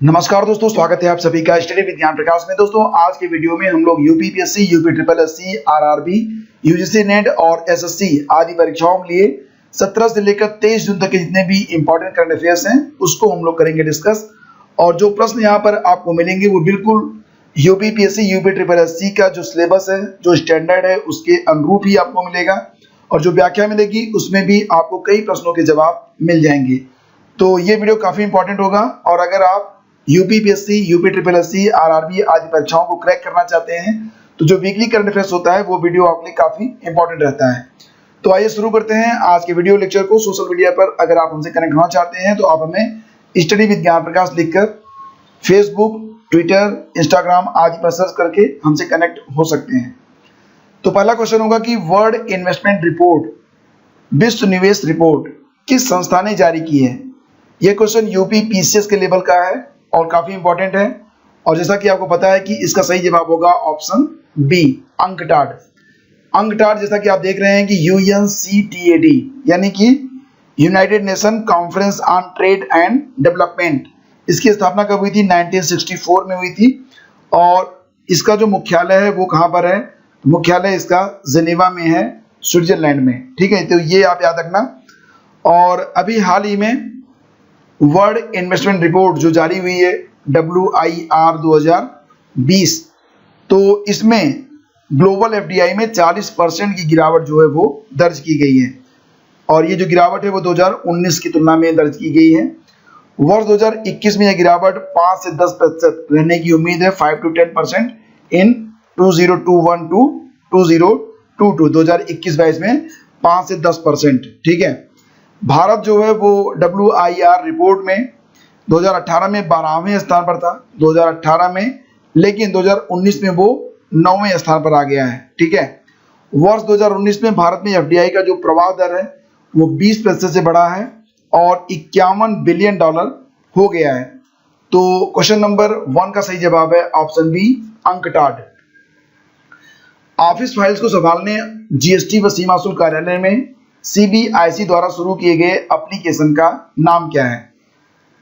नमस्कार दोस्तों, स्वागत है आप सभी का स्टडी विज्ञान प्रकाश में। दोस्तों आज के वीडियो में हम लोग UPPSC, UP triple SC, RRB, UGC net और एसएससी आदि परीक्षाओं के लिए 17 से लेकर 23 जून तक के जितने भी इंपॉर्टेंट करंट अफेयर्स हैं उसको हम लोग करेंगे डिस्कस। और जो प्रश्न यहाँ पर आपको मिलेंगे वो बिल्कुल यूपीपीएससी, यूपी ट्रिपल एससी का जो सिलेबस है, जो स्टैंडर्ड है, उसके अनुरूप ही आपको मिलेगा। और जो व्याख्या मिलेगी उसमें भी आपको कई प्रश्नों के जवाब मिल जाएंगे। तो ये वीडियो काफी इंपॉर्टेंट होगा। और अगर आप UPPSC, UP triple SC, RRB आदि परीक्षाओं को क्रैक करना चाहते हैं तो जो वीकली करंट अफेयर्स होता है वो वीडियो आपके लिए काफी इंपॉर्टेंट रहता है। तो आइए शुरू करते हैं आज के वीडियो लेक्चर को। सोशल मीडिया पर अगर आप हमसे कनेक्ट होना चाहते हैं तो आप हमें स्टडी विज्ञान प्रकाश लिखकर फेसबुक, ट्विटर, इंस्टाग्राम आदि पर सर्च करके हमसे कनेक्ट हो सकते हैं। तो पहला क्वेश्चन होगा कि वर्ल्ड इन्वेस्टमेंट रिपोर्ट, विश्व निवेश रिपोर्ट किस संस्था ने जारी की है। यह क्वेश्चन यूपीपीसीएस के लेवल का है और काफी इंपॉर्टेंट है। और जैसा कि आपको पता है कि इसका सही जवाब होगा ऑप्शन बी, अंकटाड। अंकटाड जैसा कि आप देख रहे हैं कि यूएनसीटीएडी यानी कि United nation conference on trade and development, इसकी स्थापना कब हुई थी? 1964 में हुई थी। और इसका जो मुख्यालय है वो कहाँ पर है? मुख्यालय इसका जेनेवा में है, स्विट्जरलैंड में। ठीक है, तो ये आप याद रखना। और अभी हाल ही में वर्ल्ड इन्वेस्टमेंट रिपोर्ट जो जारी हुई है WIR 2020, तो इसमें ग्लोबल FDI में 40% की गिरावट जो है वो दर्ज की गई है। और ये जो गिरावट है वो 2019 की तुलना में दर्ज की गई है। वर्ष 2021 में यह गिरावट 5 से 10% रहने की उम्मीद है, 5 to 10% इन 2021 to 2022, 2021-22 में 5 से 10%। ठीक है, भारत जो है वो WIR रिपोर्ट में 2018 में 12वें स्थान पर था 2018 में, लेकिन 2019 में वो 9वें स्थान पर आ गया है। ठीक है, वर्ष 2019 में भारत में FDI का जो प्रवाह दर है वो 20% से बढ़ा है और $51 बिलियन हो गया है। तो क्वेश्चन नंबर 1 का सही जवाब है option B, UNCTAD. Office files को संभालने GST व सीमा शुल्क कार्यालय में CBIC द्वारा शुरू किए गए एप्लीकेशन का नाम क्या है?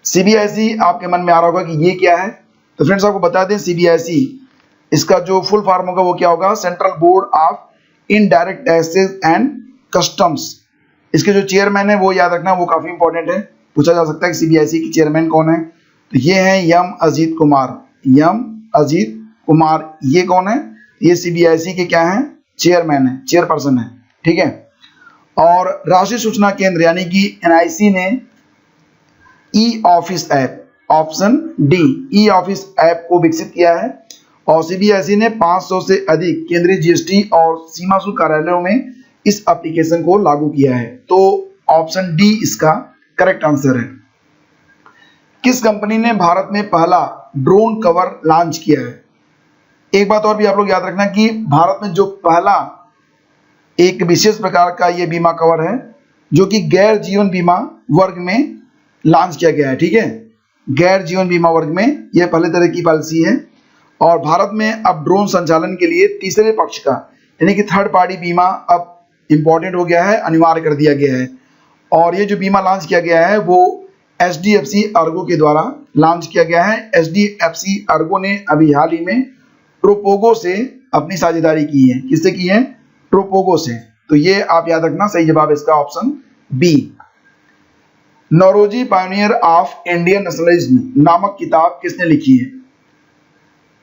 CBIC आपके मन में आ रहा होगा कि ये क्या है। तो फ्रेंड्स आपको बता दें, CBIC इसका जो फुल फॉर्म होगा वो क्या होगा? Central board of indirect taxes and customs. इसके जो चेयरमैन है वो याद रखना, वो काफी इंपॉर्टेंट है, पूछा जा सकता है कि CBIC की चेयरमैन कौन है। तो ये है यम अजीत कुमार। यम अजीत कुमार ये कौन है? ये CBIC के क्या है? चेयरमैन है, चेयरपर्सन है। ठीक है, और राष्ट्रीय सूचना केंद्र यानी कि NIC ने e office app, option D, e office app को विकसित किया है। और CBIC ने 500 से अधिक केंद्रीय GST और सीमा शुल्क कार्यालयों में इस एप्लीकेशन को लागू किया है। तो ऑप्शन डी इसका करेक्ट आंसर है। किस कंपनी ने भारत में पहला ड्रोन कवर लॉन्च किया है? एक बात और भी आप लोग याद रखना कि भारत में जो पहला एक विशेष प्रकार का ये बीमा कवर है जो कि गैर जीवन बीमा वर्ग में लॉन्च किया गया है। ठीक है, गैर जीवन बीमा वर्ग में यह पहले तरह की पॉलिसी है। और भारत में अब ड्रोन संचालन के लिए तीसरे पक्ष का यानी कि थर्ड पार्टी बीमा अब इंपॉर्टेंट हो गया है, अनिवार्य कर दिया गया है। और ये जो बीमा लॉन्च किया गया है वो HDFC अर्गो के द्वारा लॉन्च किया गया है। HDFC अर्गो ने अभी हाल ही में ट्रोपोगो से अपनी साझेदारी की है। किससे की है? ट्रोपोगो से। तो ये आप याद रखना, सही जवाब इसका option B. Naoroji pioneer of Indian nationalism नामक किताब किसने लिखी है?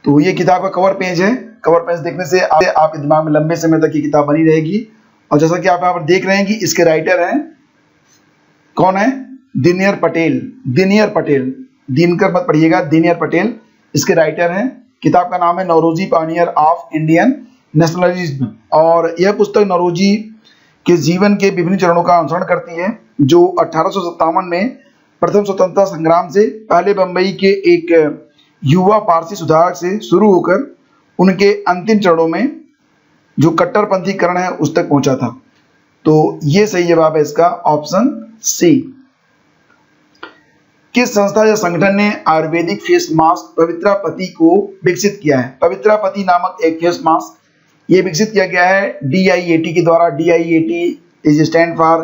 तो ये किताब का कवर पेज है। कवर पेज देखने से आपके दिमाग में लंबे समय तक ये किताब बनी रहेगी। और जैसा कि आप यहाँ पर देख रहे हैं कि इसके राइटर हैं, कौन है? दिनकर पटेल। दिनकर पटेल, दिनकर मत पढ़िएगा, दिनकर पटेल इसके राइटर हैं। किताब का नाम है Naoroji pioneer of Indian nationalism. और यह पुस्तक नौरोजी के जीवन के विभिन्न चरणों का अनुसरण करती है जो 1857 में प्रथम स्वतंत्रता संग्राम से पहले बंबई के एक युवा पारसी सुधारक से शुरू होकर उनके अंतिम चरणों में जो कट्टरपंथीकरण है उस तक पहुंचा था। तो ये सही जवाब है इसका ऑप्शन सी। किस संस्था या संगठन ने आयुर्वेदिक फेस मास्क पवित्रा पति को विकसित किया है? पवित्रा पति नामक एक फेस मास्क ये विकसित किया गया है DIAT के द्वारा। DIAT is stand for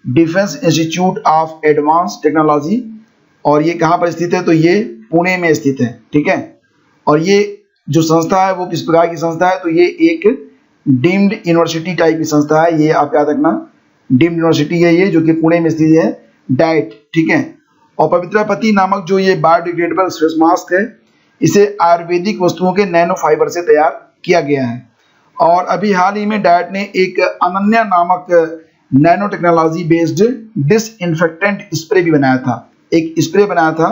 defence institute of advance technology. और ये कहाँ पर स्थित है? तो ये पुणे में स्थित है, ठीक है। और ये जो संस्था है वो किस प्रकार की संस्था है, तो ये एक डीम्ड यूनिवर्सिटी टाइप की संस्था है, ये आप याद रखना, डीम्ड यूनिवर्सिटी है ये, जो कि पुणे में स्थित है, डाइट, ठीक है। और पवित्रा पति नामक जो ये बायोडिग्रेडेबल फेस मास्क है, इसे आयुर्वेदिक वस्तुओं के नैनो फाइबर से तैयार किया गया है। और अभी हाल ही में डाइट ने एक अनन्या नामक nano technology based disinfectant spray भी बनाया था, एक स्प्रे बनाया था,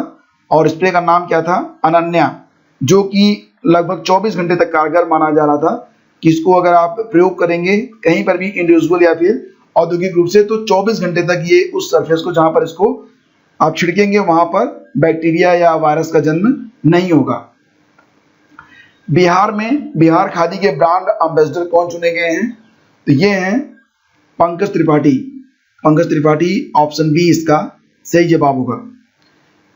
और स्प्रे का नाम क्या था, अनन्या, जो कि लगभग 24 घंटे तक कारगर माना जा रहा था कि इसको अगर आप प्रयोग करेंगे कहीं पर भी इंडिविजुअल या फिर औद्योगिक रूप से, तो 24 घंटे तक ये उस सरफेस को जहां पर इसको आप छिड़केंगे वहां पर बैक्टीरिया या वायरस का जन्म नहीं होगा। बिहार में बिहार खादी के ब्रांड एम्बेसडर कौन चुने गए हैं, तो ये हैं पंकज त्रिपाठी। पंकज त्रिपाठी, ऑप्शन बी इसका सही जवाब होगा।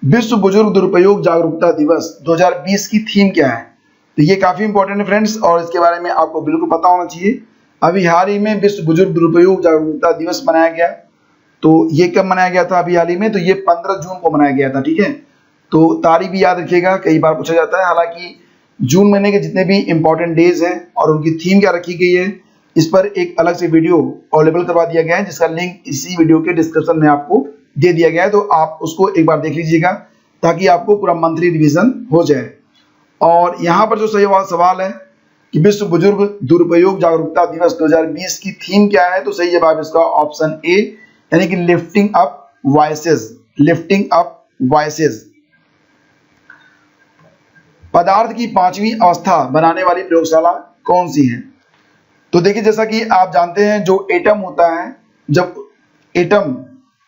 विश्व बुजुर्ग दुरुपयोग जागरूकता दिवस 2020 की थीम क्या है, तो ये काफी इंपॉर्टेंट है फ्रेंड्स, और इसके बारे में आपको बिल्कुल पता होना चाहिए। अभी हाल ही में विश्व बुजुर्ग दुरुपयोग जागरूकता दिवस मनाया गया, तो ये कब मनाया गया था अभी हाल ही में, तो ये 15 जून को मनाया गया था, ठीक है। तो तारीख भी याद रखिएगा, कई बार पूछा जाता है। हालांकि जून महीने के जितने भी इंपॉर्टेंट डेज हैं और उनकी थीम क्या रखी गई है, इस पर एक अलग से वीडियो अवेलेबल करवा दिया गया है, जिसका लिंक इसी वीडियो के डिस्क्रिप्शन में आपको दे दिया गया है, तो आप उसको एक बार देख लीजिएगा ताकि आपको पूरा मंथली रिवीजन हो जाए। और यहाँ पर जो सही सवाल है कि विश्व बुजुर्ग दुरुपयोग जागरूकता दिवस 2020 की थीम क्या है, तो सही जवाब इसका ऑप्शन ए, यानी कि lifting up voices, lifting up voices. पदार्थ की पांचवी अवस्था बनाने वाली प्रयोगशाला कौन सी है, तो देखिए जैसा कि आप जानते हैं जो एटम होता है, जब एटम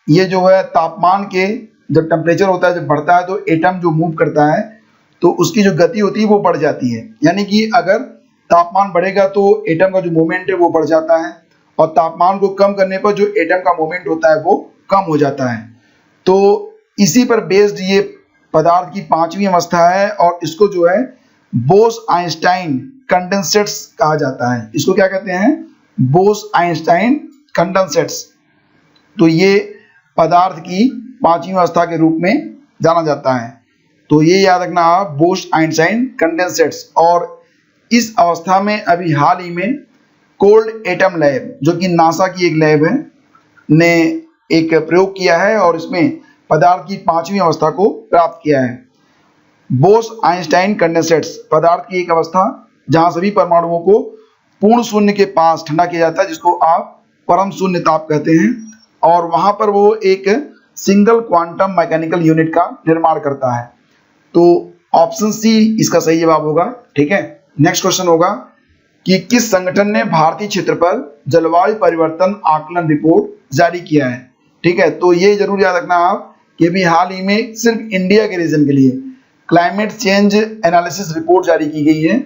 ये जो है तापमान के जब टेम्परेचर होता है जब बढ़ता है, तो एटम जो मूव करता है तो उसकी जो गति होती है वो बढ़ जाती है। यानी कि अगर तापमान बढ़ेगा तो एटम का जो मोमेंट है वो बढ़ जाता है, और तापमान को कम करने पर जो एटम का मोमेंट होता है वो कम हो जाता है। तो इसी पर बेस्ड ये पदार्थ की पांचवी अवस्था है, और इसको जो है बोस आइंस्टाइन कंडेंसेट्स कहा जाता है। इसको क्या कहते हैं, बोस आइंस्टाइन कंडेंसेट्स। तो ये पदार्थ की पांचवी अवस्था के रूप में जाना जाता है, तो ये याद रखना आप, बोस आइंस्टाइन कंडेंसेट्स। और इस अवस्था में अभी हाल ही में कोल्ड एटम लैब, जो कि नासा की एक लैब है, ने एक प्रयोग किया है और इसमें पदार्थ की पांचवी अवस्था को प्राप्त किया है। बोस आइंस्टाइन कंडेंसेट्स पदार्थ की एक अवस्था जहां सभी परमाणुओं को पूर्ण शून्य के पास ठंडा किया जाता है, जिसको आप परम शून्य ताप कहते हैं, और वहां पर वो एक सिंगल क्वांटम मैकेनिकल यूनिट का निर्माण करता है। तो ऑप्शन सी इसका सही जवाब होगा, ठीक है। नेक्स्ट क्वेश्चन होगा कि किस संगठन ने भारतीय क्षेत्र पर जलवायु परिवर्तन आकलन रिपोर्ट जारी किया है, ठीक है। तो ये जरूर याद रखना आप कि अभी हाल ही में सिर्फ इंडिया के रीजन के लिए क्लाइमेट चेंज एनालिसिस रिपोर्ट जारी की गई है,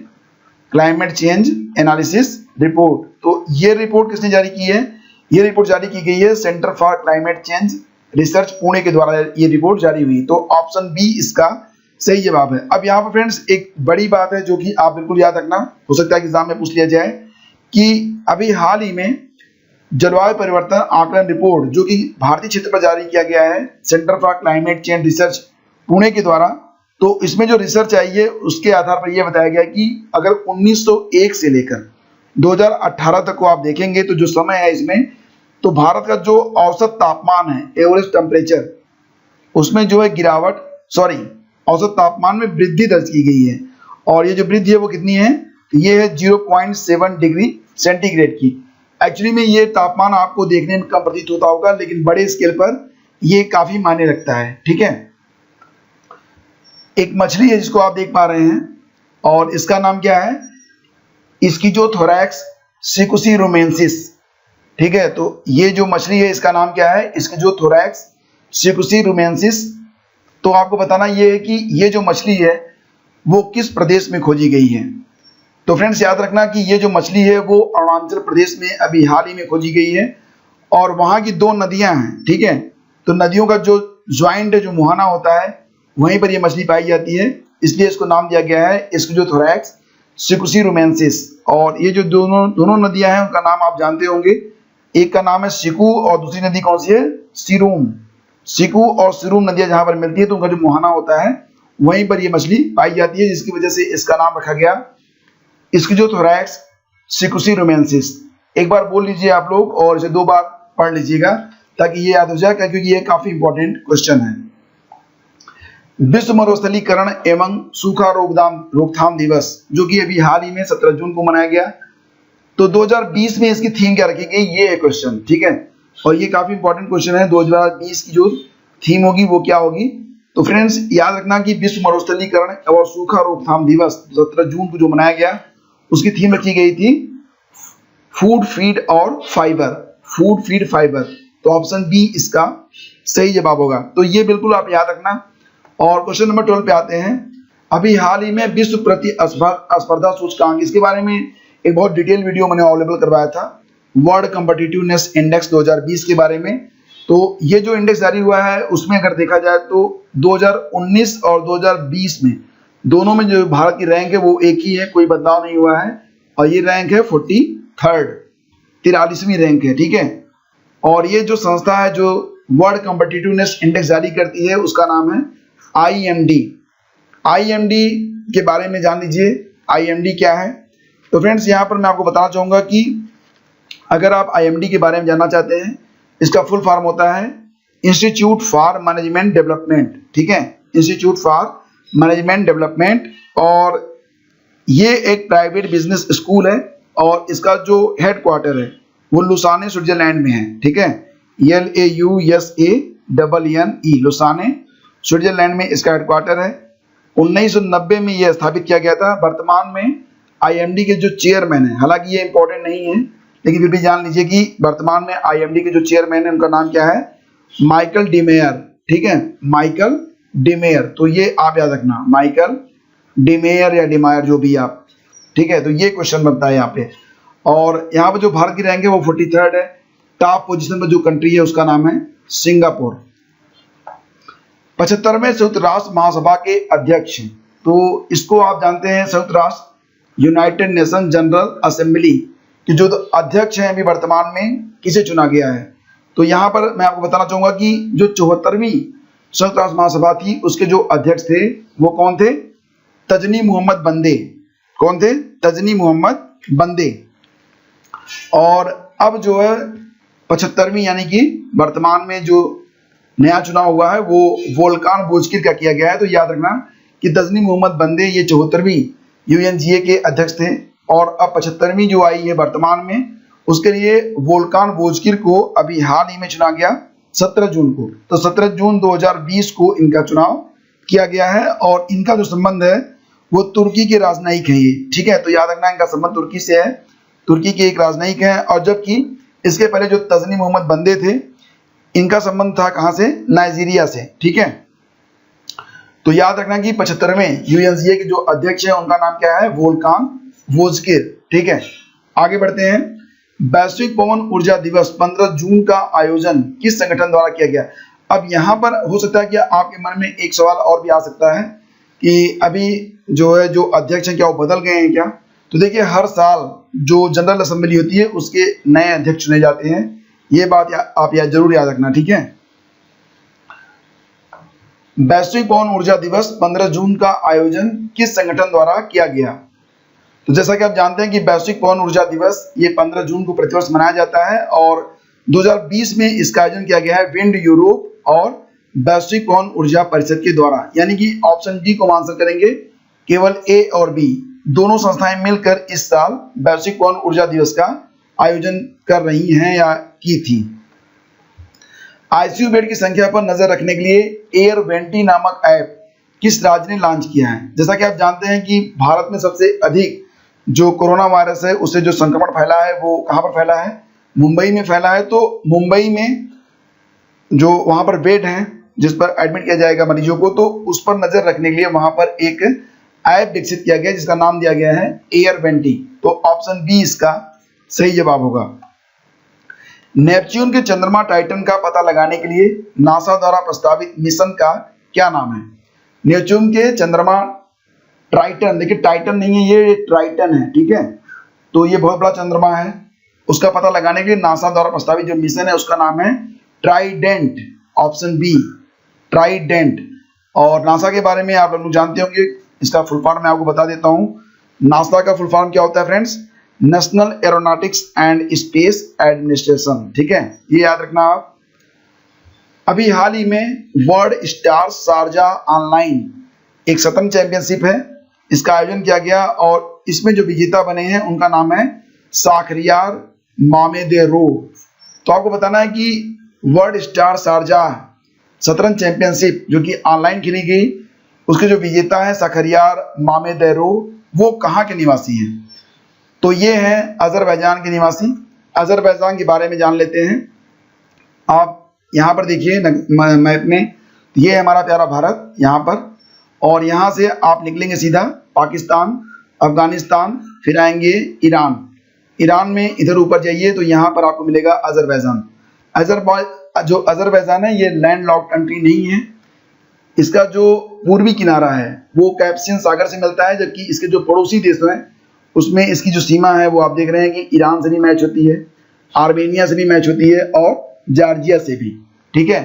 क्लाइमेट चेंज एनालिसिस रिपोर्ट। तो ये रिपोर्ट किसने जारी की है, ये रिपोर्ट जारी की गई है centre for climate change research Pune के द्वारा ये रिपोर्ट जारी हुई। तो ऑप्शन बी इसका सही जवाब है। अब यहाँ पर फ्रेंड्स एक बड़ी बात है जो कि आप बिल्कुल याद रखना, हो सकता है कि एग्जाम में पूछ लिया जाए, कि अभी हाल ही में जलवायु परिवर्तन आकलन रिपोर्ट जो कि भारतीय क्षेत्र पर जारी किया गया है centre for climate change research Pune के द्वारा, तो इसमें जो रिसर्च आई है उसके आधार पर यह बताया गया कि अगर 1901 से लेकर 2018 तक को आप देखेंगे तो जो समय है इसमें, तो भारत का जो औसत तापमान है, एवरेज टेम्परेचर, उसमें जो है गिरावट, औसत तापमान में वृद्धि दर्ज की गई है। और ये जो वृद्धि है वो कितनी है, ये है 0.7 डिग्री सेंटीग्रेड की। एक्चुअली में ये तापमान आपको देखने में कम प्रतीत होता होगा, लेकिन बड़े स्केल पर ये काफी मायने रखता है, ठीक है। एक मछली है जिसको आप देख पा रहे हैं, और इसका नाम क्या है, स्किज़ोथोरैक्स सिकुसीरुमेंसिस, ठीक है। तो ये जो मछली है इसका नाम क्या है, स्किज़ोथोरैक्स सिकुसीरुमेंसिस। तो आपको बताना ये है कि ये जो मछली है वो किस प्रदेश में खोजी गई है। तो फ्रेंड्स याद रखना कि ये जो मछली है वो अरुणाचल प्रदेश में अभी हाल ही में खोजी गई है, और वहाँ की 2 नदियाँ हैं, ठीक है। तो नदियों का जो ज्वाइंट जो मुहाना होता है वहीं पर ये मछली पाई जाती है, इसलिए इसको नाम दिया गया है स्किज़ोथोरैक्स सिकुसीरुमेंसिस। और ये जो दोनों नदियां हैं उनका नाम आप जानते होंगे, एक का नाम है सिकु और दूसरी नदी कौन सी है, सिरूम। सिकु और सिरूम नदियां जहां पर मिलती है तो उनका जो मुहाना होता है वहीं पर ये मछली पाई जाती है, जिसकी वजह से इसका नाम रखा गया स्किज़ोथोरैक्स सिकुसिरुमेंसिस। एक बार बोल लीजिए आप लोग और इसे 2 बार पढ़ लीजिएगा ताकि ये याद हो जाए, क्योंकि ये काफी इंपॉर्टेंट क्वेश्चन है। विश्व मरुस्थलीकरण एवं सूखा रोकथाम दिवस, जो कि अभी हाल ही में 17 जून को मनाया गया, तो 2020 में इसकी थीम क्या रखी गई, ये है क्वेश्चन, ठीक है। और ये काफी इंपॉर्टेंट क्वेश्चन है, 2020 की जो थीम होगी वो क्या होगी। तो फ्रेंड्स याद रखना कि विश्व मरुस्थलीकरण और सूखा रोकथाम दिवस 17 जून को जो मनाया गया, उसकी थीम रखी गई थी फूड फीड और फाइबर, फूड फीड फाइबर। तो ऑप्शन बी इसका सही जवाब होगा। तो ये बिल्कुल आप याद रखना। और क्वेश्चन नंबर 12 पे आते हैं। अभी हाल ही में विश्व प्रतिस्पर्धा सूचकांक, इसके बारे में एक बहुत डिटेल वीडियो मैंने अवेलेबल करवाया था, वर्ल्ड कॉम्पिटिटिवनेस इंडेक्स 2020 के बारे में। तो ये जो इंडेक्स जारी हुआ है उसमें अगर देखा जाए तो 2019 और 2020 में दोनों में जो भारत की रैंक है वो एक ही है, कोई बदलाव नहीं हुआ है। और ये रैंक है 43वीं रैंक है, ठीक है। और ये जो संस्था है जो वर्ल्ड कॉम्पिटिटिवनेस इंडेक्स जारी करती है, उसका नाम है IMD। IMD के बारे में जान लीजिए, IMD क्या है। तो फ्रेंड्स यहाँ पर मैं आपको बताना चाहूंगा कि अगर आप IMD के बारे में जानना चाहते हैं, इसका फुल फॉर्म होता है इंस्टीट्यूट फॉर मैनेजमेंट डेवलपमेंट, ठीक है, इंस्टीट्यूट फॉर मैनेजमेंट डेवलपमेंट। और ये एक प्राइवेट बिजनेस स्कूल है और इसका जो हेडक्वार्टर है वो लुसाने स्विट्जरलैंड में है, ठीक है, LAUSANNE, लुसाने स्विट्जरलैंड में इसका हेडक्वार्टर है। 1990 में यह स्थापित किया गया था। वर्तमान में IMD के जो चेयरमैन है, हालांकि ये इंपॉर्टेंट नहीं है लेकिन फिर भी जान लीजिए कि वर्तमान में IMD के जो चेयरमैन है उनका नाम क्या है, माइकल डिमेयर, ठीक है, माइकल डिमेयर। तो ये आप याद रखना, माइकल डिमेयर या डिमायर जो भी आप, ठीक है। तो ये क्वेश्चन बनता है यहाँ पे। और यहाँ पे जो भारत की रैंक है वो 43rd है। टॉप पोजीशन पर जो कंट्री है उसका नाम है सिंगापुर। 75वें संयुक्त राष्ट्र महासभा के अध्यक्ष, तो इसको आप जानते हैं संयुक्त राष्ट्र यूनाइटेड नेशन जनरल असेंबली के जो अध्यक्ष हैं अभी वर्तमान में किसे चुना गया है। तो यहाँ पर मैं आपको बताना चाहूंगा कि जो 74वीं संयुक्त राष्ट्र महासभा थी उसके जो अध्यक्ष थे वो कौन थे, तजनी मोहम्मद बंदे। कौन थे, तजनी मोहम्मद बंदे। और अब जो है 75वीं यानी कि वर्तमान में जो नया चुनाव हुआ है वो वोल्कान बोजकिर का किया गया है। तो याद रखना कि तजनी मोहम्मद बंदे ये 74वीं UNGA के अध्यक्ष थे और अब 75वीं जो आई है वर्तमान में उसके लिए वोल्कान बोजकिर को अभी हाल ही में चुना गया 17 जून को। तो 17 जून 2020 को इनका चुनाव किया गया है और इनका जो संबंध है वो तुर्की के राजनयिक हैं ये, ठीक है। तो याद रखना इनका संबंध तुर्की से है, तुर्की के एक राजनयिक हैं। और जबकि इसके पहले जो तजनी मोहम्मद बंदे थे इनका संबंध था कहां से, नाइजीरिया से, ठीक है। तो याद रखना कि 75वें UNGA के जो अध्यक्ष हैं उनका नाम क्या है, वोल्कान बोजकिर, ठीक है। आगे बढ़ते हैं। वैश्विक पवन ऊर्जा दिवस 15 जून का आयोजन किस संगठन द्वारा किया गया। अब यहाँ पर हो सकता है कि आपके मन में एक सवाल और भी आ सकता है कि अभी जो है जो अध्यक्ष हैं क्या वो बदल गए हैं क्या। तो देखिए हर साल जो जनरल असेंबली होती है उसके नए अध्यक्ष चुने जाते हैं, ये बात आप जरूर याद रखना, ठीक है। वैश्विक पवन ऊर्जा दिवस 15 जून का आयोजन किस संगठन द्वारा किया गया। तो जैसा कि आप जानते हैं कि वैश्विक पवन ऊर्जा दिवस ये 15 जून को प्रतिवर्ष मनाया जाता है और 2020 में इसका आयोजन किया गया है विंड यूरोप और वैश्विक पवन ऊर्जा परिषद के द्वारा। यानी कि ऑप्शन डी को आंसर करेंगे, केवल A और B दोनों संस्थाएं मिलकर इस साल वैश्विक पवन ऊर्जा दिवस का आयोजन कर रही हैं या की थी। ICU बेड की संख्या पर नजर रखने के लिए एयर वेंटी नामक ऐप किस राज्य ने लॉन्च किया है। जैसा कि आप जानते हैं कि भारत में सबसे अधिक जो कोरोना वायरस है उससे जो संक्रमण फैला है वो कहां पर फैला है, मुंबई में फैला है। तो मुंबई में जो वहां पर बेड हैं जिस पर एडमिट किया जाएगा मरीजों को, तो उस पर नजर रखने के लिए वहां पर एक ऐप विकसित किया गया जिसका नाम दिया गया है एयर वेंटी। तो ऑप्शन बी इसका सही जवाब होगा। नेपच्यून के चंद्रमा टाइटन का पता लगाने के लिए नासा द्वारा प्रस्तावित मिशन का क्या नाम है। नेपच्यून के चंद्रमा ट्राइटन, देखिए टाइटन नहीं है ये ट्राइटन है, ठीक है। तो ये बहुत बड़ा चंद्रमा है, उसका पता लगाने के लिए नासा द्वारा प्रस्तावित जो मिशन है उसका नाम है ट्राइडेंट। Option B Trident. और नासा के बारे में आप लोग जानते होंगे, इसका फुल फॉर्म मैं आपको बता देता हूं। नासा का फुल फॉर्म क्या होता है friends? National aeronautics and space administration. ठीक है, ये याद रखना आप। अभी हाल ही में वर्ल्ड स्टार शारजाह ऑनलाइन एक शतरंज चैंपियनशिप है, इसका आयोजन किया गया और इसमें जो विजेता बने हैं उनका नाम है शाखरियार मामेदेरोव। तो आपको बताना है कि वर्ल्ड स्टार शारजाह शतरंज चैंपियनशिप जो कि ऑनलाइन खेली गई, उसके जो विजेता है शाखरियार मामेदेरोव, वो कहाँ के निवासी हैं? तो ये हैं अजरबैजान के निवासी। अजरबैजान के बारे में जान लेते हैं। आप यहाँ पर देखिए मैप में, ये है हमारा प्यारा भारत यहाँ पर, और यहाँ से आप निकलेंगे सीधा पाकिस्तान, अफगानिस्तान, फिर आएंगे ईरान। ईरान में इधर ऊपर जाइए तो यहाँ पर आपको मिलेगा अजरबैजान। जो अजरबैजान है ये लैंड लॉक कंट्री नहीं है। इसका जो पूर्वी किनारा है वो कैस्पियन सागर से मिलता है, जबकि इसके जो पड़ोसी देश हैं उसमें इसकी जो सीमा है वो आप देख रहे हैं कि ईरान से भी मैच होती है, आर्मेनिया से भी मैच होती है और जॉर्जिया से भी। ठीक है,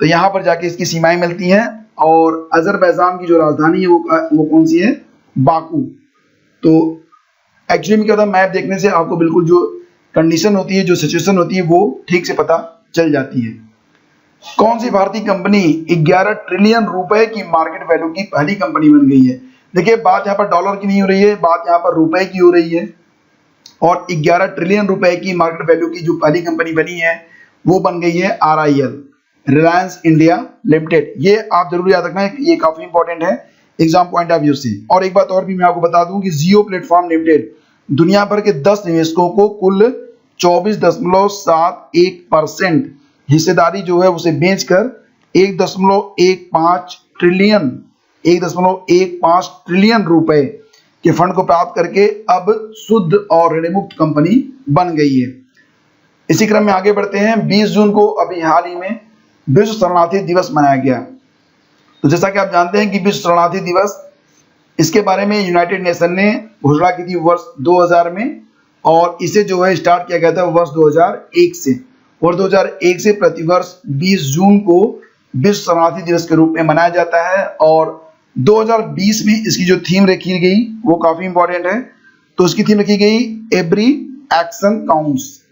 तो यहाँ पर जाके इसकी सीमाएं मिलती हैं। और अजरबैजान की जो राजधानी है वो कौन सी है? बाकू। तो एक्चुअली में क्या होता है, मैप देखने से आपको बिल्कुल जो कंडीशन होती है, जो सिचुएशन होती है, वो ठीक से पता चल जाती है। कौन सी भारतीय कंपनी 11 ट्रिलियन रुपए की मार्केट वैल्यू की पहली कंपनी बन गई है? देखिए, बात यहाँ पर डॉलर की नहीं हो रही है, बात यहाँ पर रुपए की हो रही है। और 11 ट्रिलियन रुपए की मार्केट वैल्यू की जो पहली कंपनी बनी है वो बन गई है RIL, रिलायंस इंडिया लिमिटेड। ये आप जरूर याद रखना है, ये काफी इंपॉर्टेंट है एग्जाम पॉइंट ऑफ व्यू से। और एक बात और भी मैं आपको बता दूं कि जियो प्लेटफॉर्म लिमिटेड दुनिया भर के 10 निवेशकों को कुल 24.71% हिस्सेदारी जो है उसे बेचकर 1.15 ट्रिलियन रुपए के फंड को प्राप्त करके अब शुद्ध और ऋणमुक्त कंपनी बन गई है। इसी क्रम में आगे बढ़ते हैं। 20 जून को अभी हाल ही में विश्व शरणार्थी दिवस मनाया गया। तो जैसा कि आप जानते हैं कि विश्व शरणार्थी दिवस, इसके बारे में यूनाइटेड नेशन ने घोषणा की थी वर्ष 2000 में, और इसे जो है स्टार्ट किया गया था वर्ष 2001 से। वर्ष 2001 से प्रतिवर्ष 20 जून को विश्व शरणार्थी दिवस के रूप में मनाया जाता है। और 2020 में इसकी जो थीम रखी गई वो काफी इंपॉर्टेंट है। तो इसकी थीम रखी गई एवरी एक्शन काउंट्स।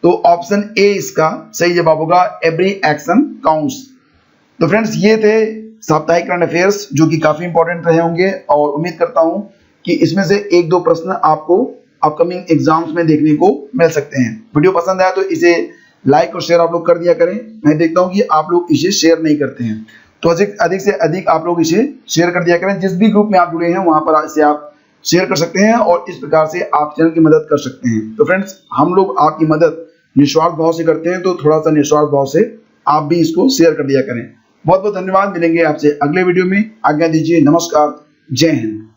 तो ऑप्शन ए इसका सही जवाब होगा, एवरी एक्शन काउंट्स। तो फ्रेंड्स, ये थे साप्ताहिक करंट अफेयर्स जो कि काफी इंपॉर्टेंट रहे होंगे, और उम्मीद करता हूं कि इसमें से 1-2 प्रश्न आपको अपकमिंग एग्जाम्स में देखने को मिल सकते हैं। वीडियो पसंद आया तो इसे लाइक और शेयर आप लोग कर दिया करें। मैं देखता हूं कि आप लोग इसे शेयर नहीं करते हैं, तो अधिक से अधिक आप लोग इसे शेयर कर दिया करें। जिस भी ग्रुप में आप जुड़े हैं वहां पर इसे आप शेयर कर सकते हैं और इस प्रकार से आप चैनल की मदद कर सकते हैं। तो फ्रेंड्स, हम लोग आपकी मदद निस्वार्थ भाव से करते हैं, तो थोड़ा सा निस्वार्थ भाव से आप भी इसको शेयर कर दिया करें। बहुत बहुत धन्यवाद। मिलेंगे आपसे अगले वीडियो में। आज्ञा दीजिए। नमस्कार। जय हिंद।